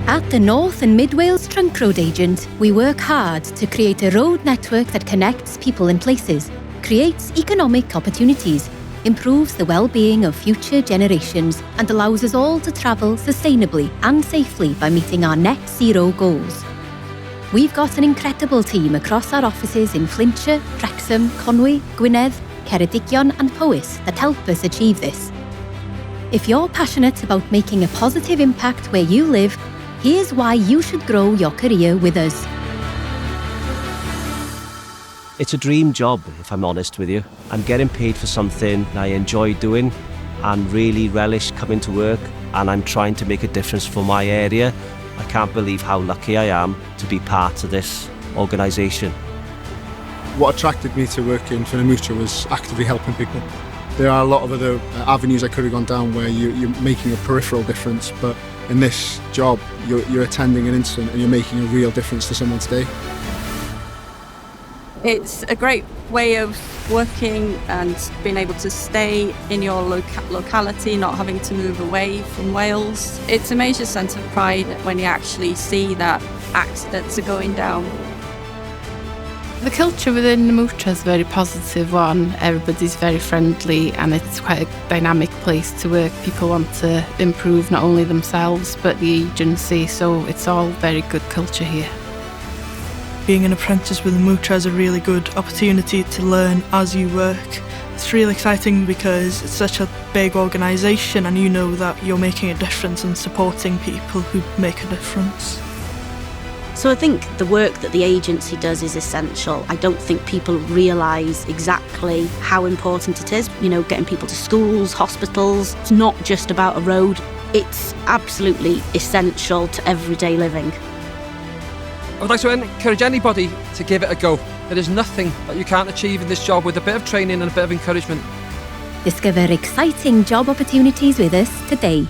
At the North and Mid Wales Trunk Road Agent, we work hard to create a road network that connects people and places, creates economic opportunities, improves the well-being of future generations, and allows us all to travel sustainably and safely by meeting our net zero goals. We've got an incredible team across our offices in Flintshire, Wrexham, Conwy, Gwynedd, Ceredigion and Powys that help us achieve this. If you're passionate about making a positive impact where you live, here's why you should grow your career with us. It's a dream job, if I'm honest with you. I'm getting paid for something I enjoy doing and really relish coming to work, and I'm trying to make a difference for my area. I can't believe how lucky I am to be part of this organisation. What attracted me to working for NMWTRA was actively helping people. There are a lot of other avenues I could have gone down where you're making a peripheral difference, but in this job, you're attending an incident and you're making a real difference to someone's day. It's a great way of working and being able to stay in your locality, not having to move away from Wales. It's a major sense of pride when you actually see that accidents are going down. The culture within NMWTRA is a very positive one. Everybody's very friendly and it's quite a dynamic place to work. People want to improve not only themselves but the agency, so it's all very good culture here. Being an apprentice with NMWTRA is a really good opportunity to learn as you work. It's really exciting because it's such a big organisation and you know that you're making a difference and supporting people who make a difference. So I think the work that the agency does is essential. I don't think people realise exactly how important it is. You know, getting people to schools, hospitals. It's not just about a road. It's absolutely essential to everyday living. I would like to encourage anybody to give it a go. There is nothing that you can't achieve in this job with a bit of training and a bit of encouragement. Discover exciting job opportunities with us today.